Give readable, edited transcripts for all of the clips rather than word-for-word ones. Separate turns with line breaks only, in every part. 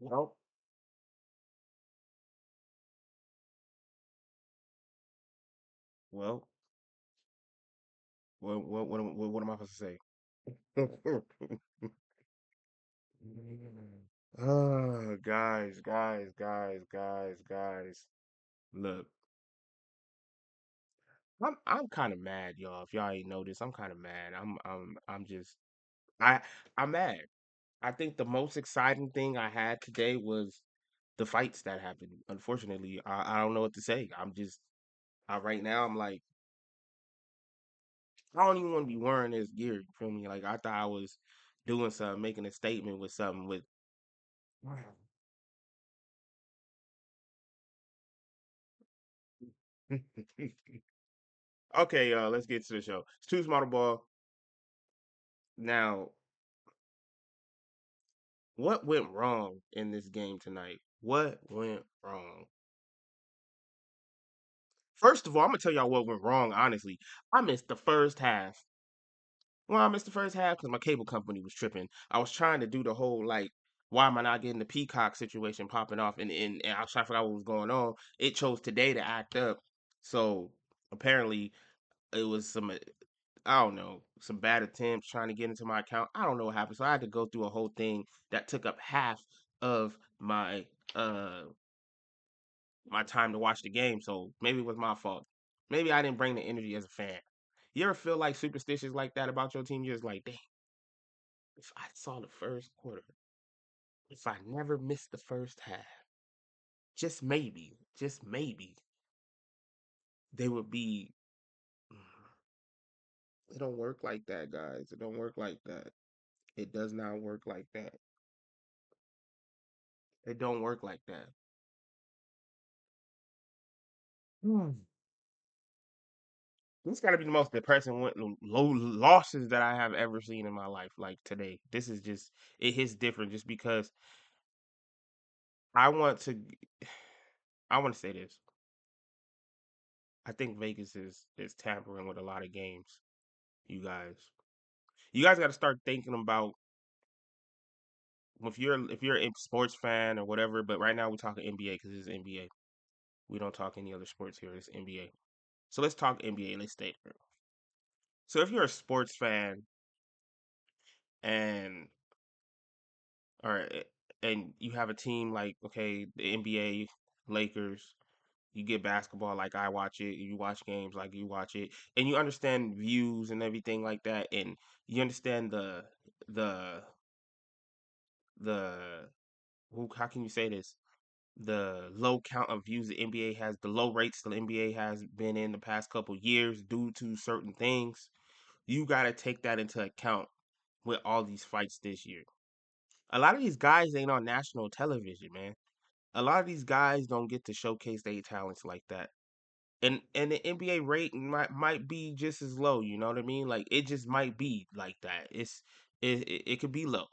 Well, well, what am I supposed to say? Oh, guys. Look, I'm kind of mad, y'all. If y'all ain't noticed, I'm kind of mad. I'm just I I'm mad. I think the most exciting thing I had today was the fights that happened. Unfortunately, I don't know what to say. I'm just right now. I'm like I don't even want to be wearing this gear. You feel me? Like I thought I was doing something, making a statement with something with. Okay, let's get to the show. It's too small to ball. Now, what went wrong in this game tonight? What went wrong? First of all, I'm gonna tell y'all what went wrong. Honestly, I missed the first half. Well, I missed the first half because my cable company was tripping. I was trying to do the whole like, why am I not getting the Peacock situation popping off? And I was trying to figure out what was going on. It chose today to act up. So apparently, it was some I don't know, some bad attempts trying to get into my account. I don't know what happened. So I had to go through a whole thing that took up half of uh my time to watch the game. So maybe it was my fault. Maybe I didn't bring the energy as a fan. You ever feel like superstitious like that about your team? You're just like, dang, if I saw the first quarter, if I never missed the first half, just maybe, they would be. It don't work like that, guys. It don't work like that. It does not work like that. It don't work like that. Hmm. This got to be the most depressing low losses that I have ever seen in my life. Like today, this is just it hits different just because I want to. I want to say this. I think Vegas is tampering with a lot of games. You guys, you guys got to start thinking about if you're a sports fan or whatever. But right now we're talking NBA because it's NBA. We don't talk any other sports here. It's NBA. So let's talk NBA. Let's stay there. So if you're a sports fan and or and you have a team like okay the NBA Lakers, you get basketball like I watch it, you watch games like you watch it, and you understand views and everything like that, and you understand the the how can you say this, the low count of views the NBA has, the low rates the NBA has been in the past couple years due to certain things. You got to take that into account with all these fights this year. A lot of these guys ain't on national television, man. A lot of these guys don't get to showcase their talents like that. And the NBA rate might be just as low, you know what I mean? Like it just might be like that. It could be low.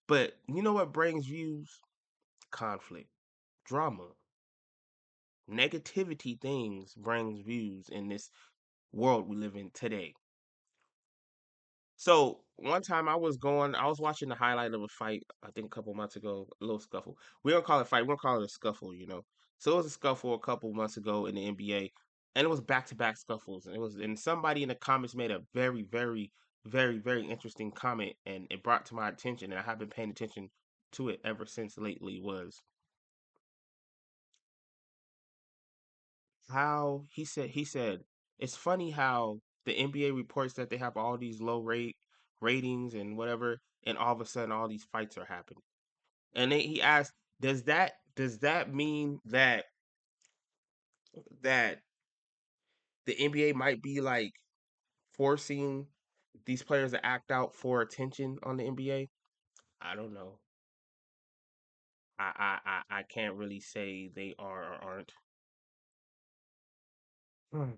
But you know what brings views? Conflict, drama, negativity things brings views in this world we live in today. So one time I was watching the highlight of a fight, I think a couple months ago, a little scuffle. We don't call it fight, we don't call it a scuffle, you know. So it was a scuffle a couple months ago in the NBA, and it was back to back scuffles. And somebody in the comments made a very interesting comment, and it brought to my attention, and I have been paying attention to it ever since lately. Was how he said it's funny how the NBA reports that they have all these low ratings and whatever, and all of a sudden all these fights are happening. And then he asked, does that mean that the NBA might be like forcing these players to act out for attention on the NBA? I don't know. I can't really say they are or aren't. Hmm.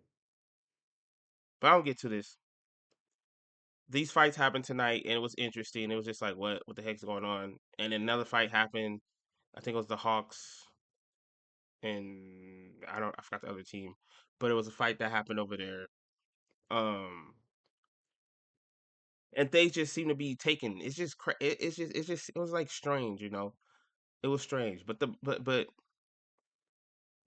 But I'll get to this. These fights happened tonight, and it was interesting. It was just like, what the heck's going on? And then another fight happened. I think it was the Hawks, and I forgot the other team, but it was a fight that happened over there. Um, and they just seem to be taking. It's just it was like strange, you know. It was strange. But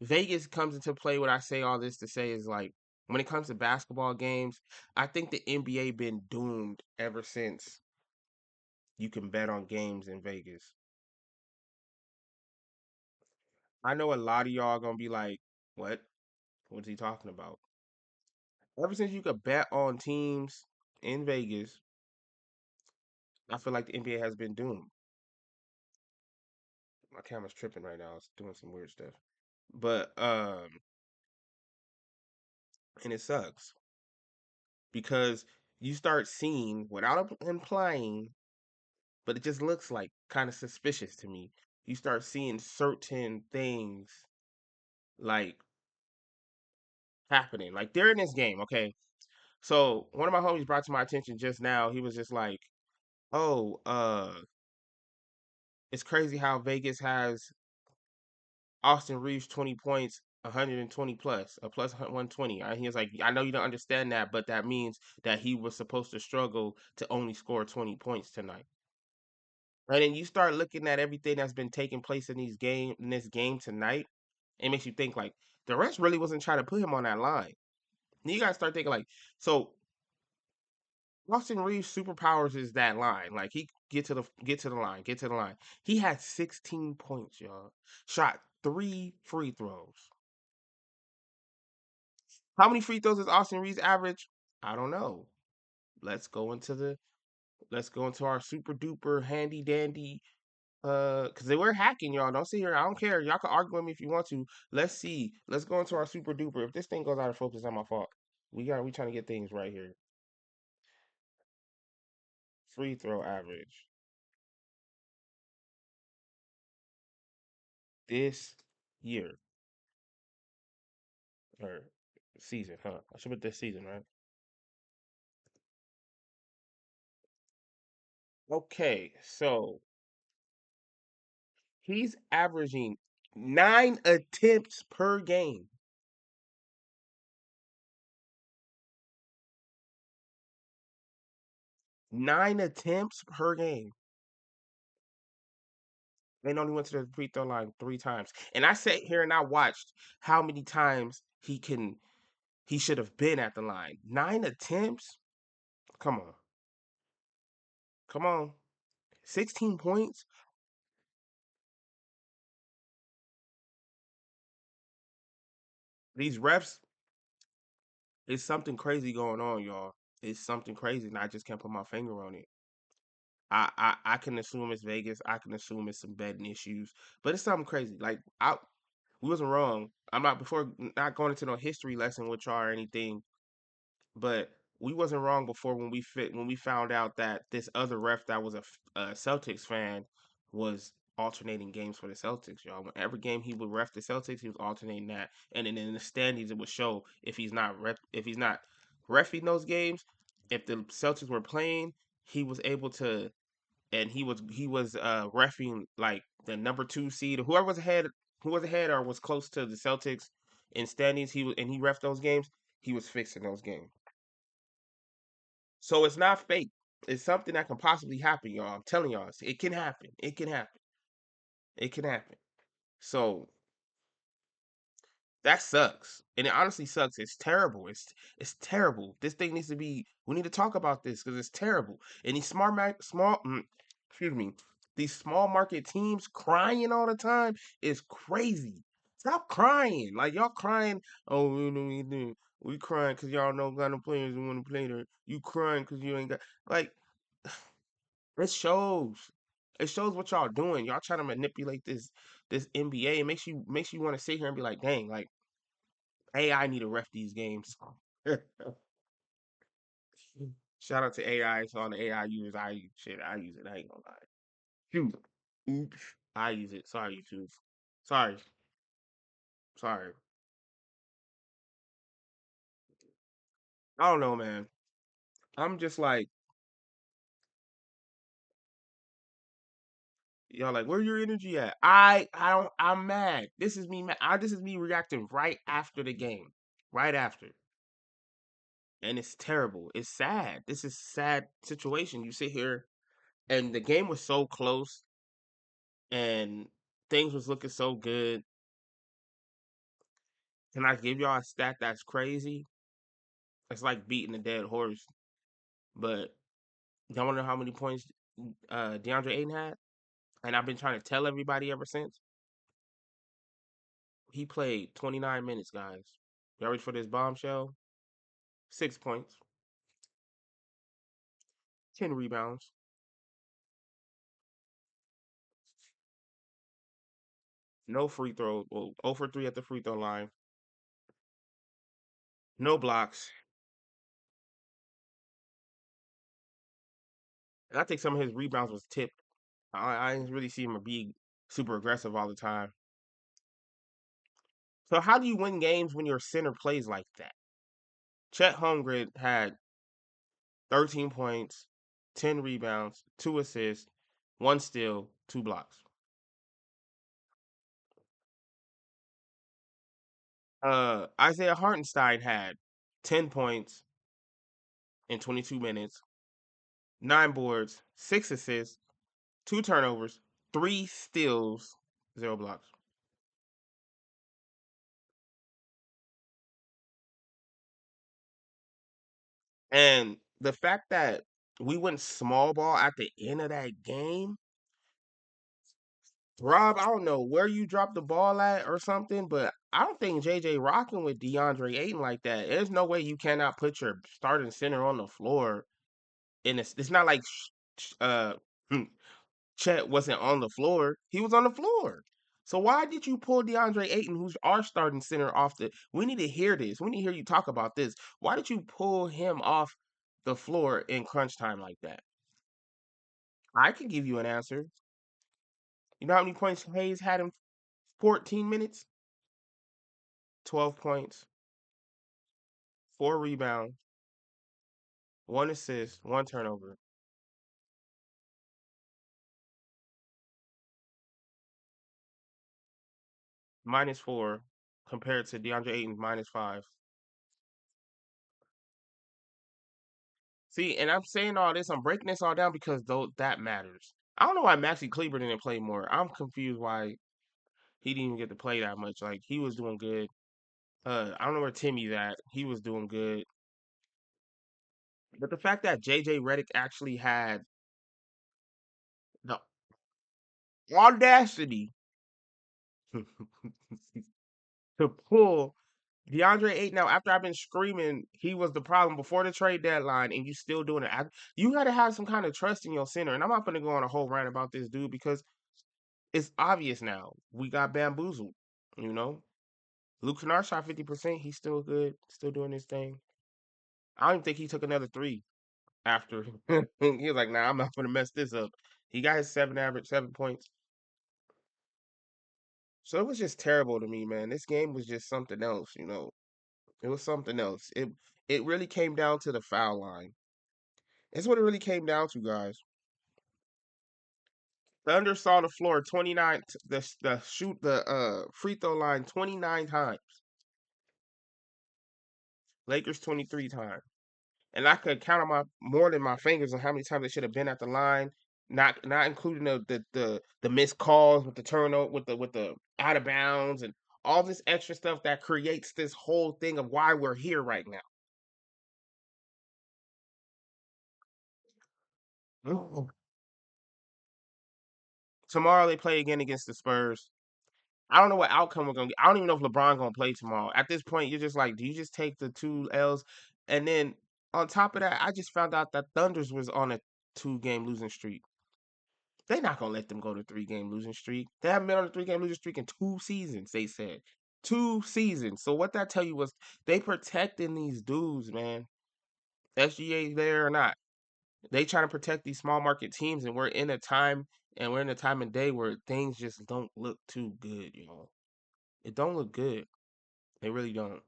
Vegas comes into play. What I say all this to say is like when it comes to basketball games, I think the NBA been doomed ever since you can bet on games in Vegas. I know a lot of y'all gonna be like, "What? What's he talking about?" Ever since you could bet on teams in Vegas, I feel like the NBA has been doomed. My camera's tripping right now. It's doing some weird stuff. But and it sucks because you start seeing without implying, but it just looks like kind of suspicious to me. You start seeing certain things like happening. Like during this game, okay. So one of my homies brought to my attention just now, he was just like, "Oh, it's crazy how Vegas has Austin Reeves 20 points, 120 plus, a plus 120." He was like, "I know you don't understand that, but that means that he was supposed to struggle to only score 20 points tonight." And then you start looking at everything that's been taking place in this game tonight, it makes you think like the rest really wasn't trying to put him on that line. Then you gotta start thinking like, so Austin Reeves' superpowers is that line. Like he get to the line, get to the line. He had 16 points, y'all. Shot 3 free throws. How many free throws does Austin Reeves average? I don't know. Let's go into the let's go into our super duper handy dandy because they were hacking, y'all. Don't sit here. I don't care. Y'all can argue with me if you want to. Let's see. Let's go into our super duper. If this thing goes out of focus, it's not my fault. We trying to get things right here. Free throw average this year or season, huh? I should put this season, right? Okay, so he's averaging 9 attempts per game. 9 attempts per game. They only went to the free throw line 3 times. And I sat here and I watched how many times he should have been at the line. 9 attempts? Come on. Come on. 16 points? These refs, it's something crazy going on, y'all. It's something crazy, and I just can't put my finger on it. I can assume it's Vegas. I can assume it's some betting issues, but it's something crazy. Like we wasn't wrong. I'm not before not going into no history lesson with y'all or anything, but we wasn't wrong before when we found out that this other ref that was a Celtics fan was alternating games for the Celtics, y'all. Whenever game he would ref the Celtics, he was alternating that, and then in the standings it would show if he's not refing those games, if the Celtics were playing, he was able to, and he was refing like the number 2 seed or who was ahead or was close to the Celtics in standings. He ref those games. He was fixing those games. So it's not fake. It's something that can possibly happen, y'all. I'm telling y'all, it can happen. It can happen. It can happen. So that sucks, and it honestly sucks. It's terrible. It's terrible. This thing needs to be. We need to talk about this because it's terrible. And these excuse me, these small market teams crying all the time is crazy. Stop crying. Like y'all crying. Oh, we crying because y'all know got no players who want to play there. You crying because you ain't got like it shows. It shows what y'all doing. Y'all trying to manipulate this NBA. It makes you want to sit here and be like, dang, like AI need to ref these games. Shout out to AI. So all the AI users, I use it. I ain't gonna lie. Shoot. Oops. I use it. Sorry, YouTube. Sorry. Sorry. I don't know, man. I'm just like, y'all like, where your energy at? I'm mad. This is me mad. This is me reacting right after the game. Right after. And it's terrible. It's sad. This is sad situation. You sit here and the game was so close, and Things was looking so good. Can I give y'all a stat that's crazy? It's like beating a dead horse. But y'all wanna know how many points DeAndre Ayton had? And I've been trying to tell everybody ever since. He played 29 minutes, guys. Y'all ready for this bombshell? 6 points, 10 rebounds, no free throws. Well, 0 for 3 at the free throw line, no blocks. And I think some of his rebounds was tipped. I didn't really see him be super aggressive all the time. So how do you win games when your center plays like that? Chet Holmgren had 13 points, 10 rebounds, 2 assists, 1 steal, 2 blocks. Isaiah Hartenstein had 10 points in 22 minutes, 9 boards, 6 assists, 2 turnovers, 3 steals, 0 blocks. And the fact that we went small ball at the end of that game, Rob, I don't know where you dropped the ball at or something, but I don't think JJ rocking with DeAndre Ayton like that. There's no way you cannot put your starting center on the floor. And it's not like hmm, Chet wasn't on the floor. He was on the floor. So why did you pull DeAndre Ayton, who's our starting center, off the? We need to hear this. We need to hear you talk about this. Why did you pull him off the floor in crunch time like that? I can give you an answer. You know how many points Hayes had in 14 minutes? 12 points, 4 rebounds, 1 assist, 1 turnover. -4 compared to DeAndre Ayton's -5. See, and I'm saying all this, I'm breaking this all down because though that matters. I don't know why Maxi Kleber didn't play more. I'm confused why he didn't even get to play that much. Like he was doing good. I don't know where Timmy's at. He was doing good. But the fact that JJ Redick actually had the audacity to pull DeAndre Ayton now after I've been screaming he was the problem before the trade deadline and you still doing it. You got to have some kind of trust in your center. And I'm not going to go on a whole rant about this dude because it's obvious now. We got bamboozled, you know? Luke Kennard shot 50%. He's still good, still doing his thing. I don't even think he took another three after. He was like, nah, I'm not going to mess this up. He got his 7 average, 7 points. So it was just terrible to me, man. This game was just something else, you know? It was something else. It really came down to the foul line. That's what it really came down to, guys. Thunder saw the floor 29 the shoot the free throw line 29 times. Lakers 23 times. And I could count on my more than my fingers on how many times they should have been at the line, not including the missed calls with the turnover with the out of bounds and all this extra stuff that creates this whole thing of why we're here right now. Tomorrow they play again against the Spurs. I don't know what outcome we're gonna get. I don't even know if LeBron gonna play tomorrow. At this point, you're just like, do you just take the 2 L's? And then on top of that, I just found out that Thunders was on a 2 game losing streak. They're not gonna let them go to 3 game losing streak. They haven't been on a 3 game losing streak in 2 seasons. They said 2 seasons. So what that tell you was they protecting these dudes, man. SGA there or not, they trying to protect these small market teams, and we're in a time and day where things just don't look too good, you know. It don't look good. They really don't.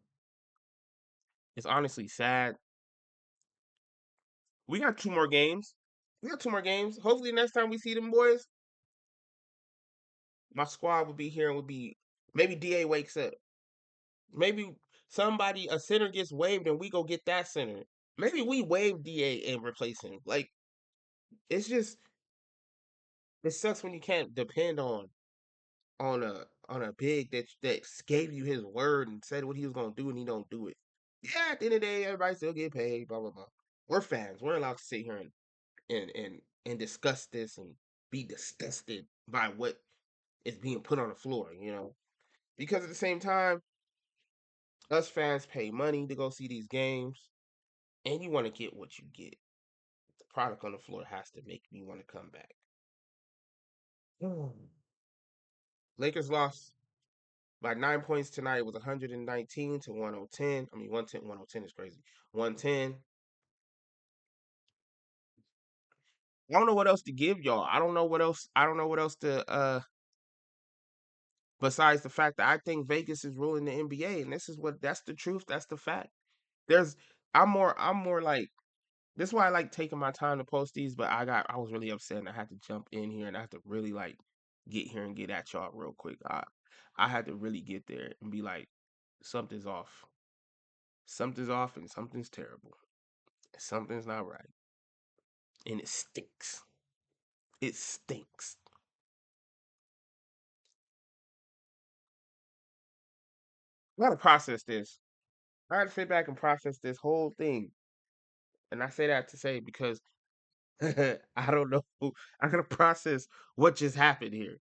It's honestly sad. We got 2 more games. We got 2 more games. Hopefully, next time we see them boys, my squad will be here and will be maybe Da wakes up. Maybe somebody a center gets waived and we go get that center. Maybe we waive Da and replace him. Like it's just it sucks when you can't depend on on a big that gave you his word and said what he was gonna do and he don't do it. Yeah, at the end of the day, everybody still get paid. Blah blah blah. We're fans. We're allowed to sit here and discuss this and be disgusted by what is being put on the floor. Because at the same time, us fans pay money to go see these games, and you want to get what you get. The product on the floor has to make me want to come back. Lakers lost by 9 points tonight. It was 119 to 110. I mean, 110, 110 is crazy. 110. I don't know what else to give y'all. I don't know what else. I don't know what else to besides the fact that I think Vegas is ruling the NBA, and that's the truth. That's the fact. There's I'm more like this is why I like taking my time to post these, but I was really upset and I had to jump in here and I had to really like get here and get at y'all real quick. I had to really get there and be like, something's off. Something's off and something's terrible. Something's not right. And it stinks. It stinks. I gotta process this. I gotta sit back and process this whole thing. And I say that to say because I don't know. I gotta process what just happened here.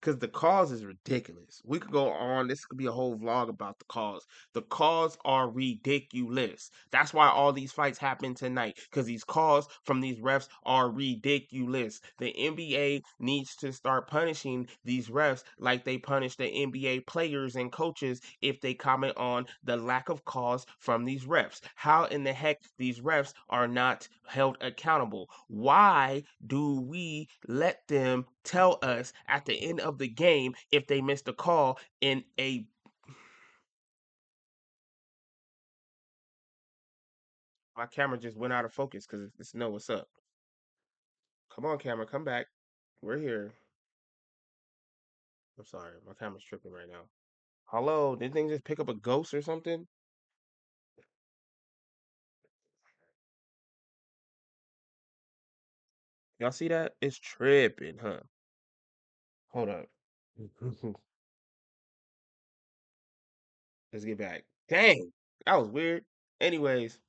Because the cause is ridiculous. We could go on. This could be a whole vlog about the cause. The cause are ridiculous. That's why all these fights happen tonight. Because these calls from these refs are ridiculous. The NBA needs to start punishing these refs like they punish the NBA players and coaches if they comment on the lack of calls from these refs. How in the heck these refs are not held accountable? Why do we let them tell us at the end of the game if they missed a call in a my camera just went out of focus because it's no what's up. Come on, camera, come back. We're here. I'm sorry, my camera's tripping right now. Hello, did thing just pick up a ghost or something? Y'all see that? It's tripping, huh? Hold up. Let's get back. Dang, that was weird. Anyways,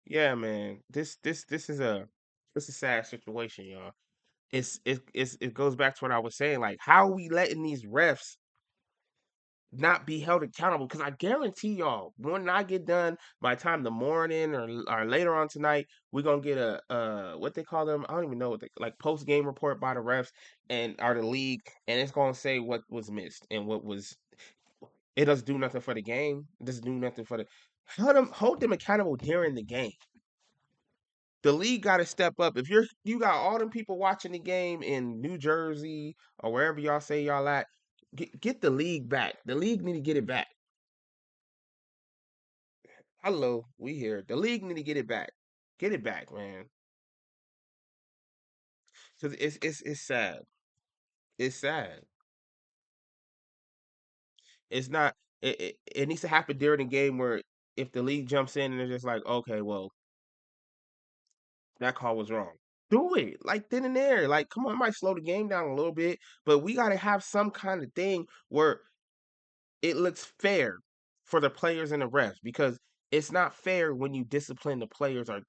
yeah, man. This is a sad situation, y'all. It goes back to what I was saying. Like, how are we letting these refs not be held accountable? Because I guarantee y'all, when I get done, by the time the morning or later on tonight, we're gonna get a what they call them. I don't even know what they like post game report by the refs and or the league, and it's gonna say what was missed and what was. It doesn't do nothing for the game. It doesn't do nothing for the hold them accountable during the game. The league got to step up. If you got all them people watching the game in New Jersey or wherever y'all say y'all at, get the league back. The league need to get it back. Hello, we here. The league need to get it back. Get it back, man. Cause it's sad. It's sad. It's not. It needs to happen during the game where if the league jumps in and they're just like, okay, well, that call was wrong. Do it like then and there. Like, come on, it might slow the game down a little bit, but we got to have some kind of thing where it looks fair for the players and the refs because it's not fair when you discipline the players or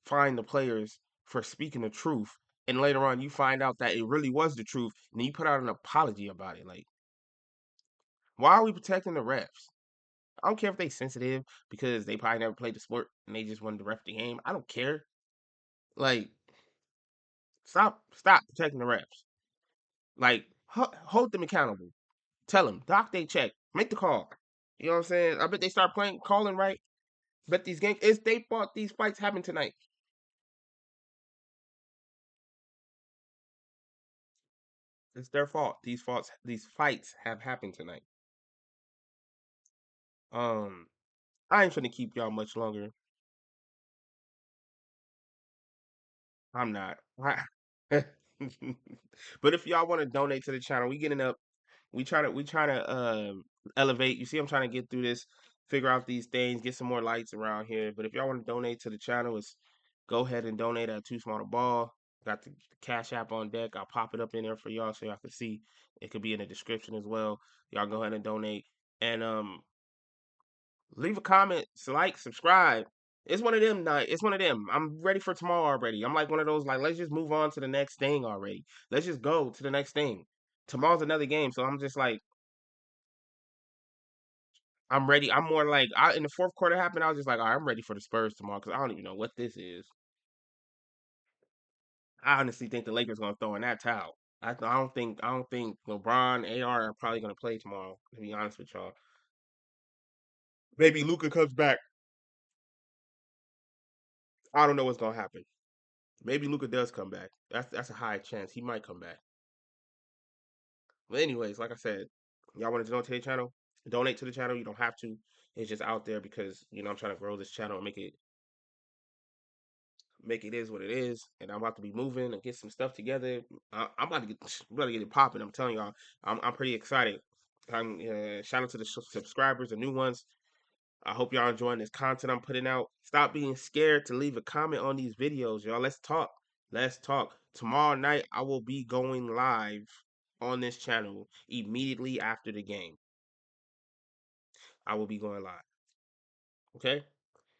fine the players for speaking the truth and later on you find out that it really was the truth and then you put out an apology about it. Like, why are we protecting the refs? I don't care if they sensitive because they probably never played the sport and they just wanted to ref the game. I don't care. Like, stop protecting the refs. Like, hold them accountable. Tell them, doc they check, make the call. You know what I'm saying? I bet they start playing calling right. Bet these games it's they fought these fights happen tonight. It's their fault. These fights have happened tonight. Um, I ain't finna keep y'all much longer. I'm not. But if y'all want to donate to the channel, we getting up. We try to elevate. You see, I'm trying to get through this, figure out these things, get some more lights around here. But if y'all want to donate to the channel, it's go ahead and donate at Too Small to Ball. Got the Cash App on deck. I'll pop it up in there for y'all so y'all can see. It could be in the description as well. Y'all go ahead and donate. And leave a comment, like, subscribe. It's one of them night. It's one of them. I'm ready for tomorrow already. I'm like one of those like let's just move on to the next thing already. Let's just go to the next thing. Tomorrow's another game, so I'm just like I'm ready. I'm more like in the fourth quarter happened. I was just like, all right, I'm ready for the Spurs tomorrow because I don't even know what this is. I honestly think the Lakers gonna throw in that towel. I don't think LeBron, AR are probably gonna play tomorrow. To be honest with y'all, maybe Luca comes back. I don't know what's gonna happen. Maybe Luca does come back. That's a high chance he might come back. But anyways, like I said, y'all want to donate to the channel? Donate to the channel. You don't have to. It's just out there because I'm trying to grow this channel and make it is what it is. And I'm about to be moving and get some stuff together. I'm about to get it popping. I'm telling y'all, I'm pretty excited. Shout out to the subscribers, the new ones. I hope y'all enjoying this content I'm putting out. Stop being scared to leave a comment on these videos, y'all. Let's talk. Let's talk. Tomorrow night, I will be going live on this channel immediately after the game. I will be going live. Okay?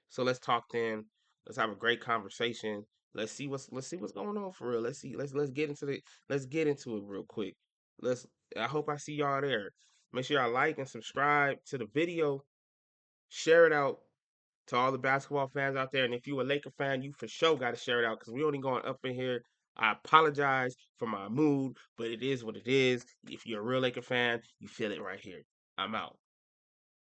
So let's talk then. Let's have a great conversation. Let's see what's going on for real. Let's get into it real quick. Let's I hope I see y'all there. Make sure y'all like and subscribe to the video. Share it out to all the basketball fans out there. And if you a Laker fan, you for sure got to share it out because we only going up in here. I apologize for my mood, but it is what it is. If you're a real Laker fan, you feel it right here. I'm out.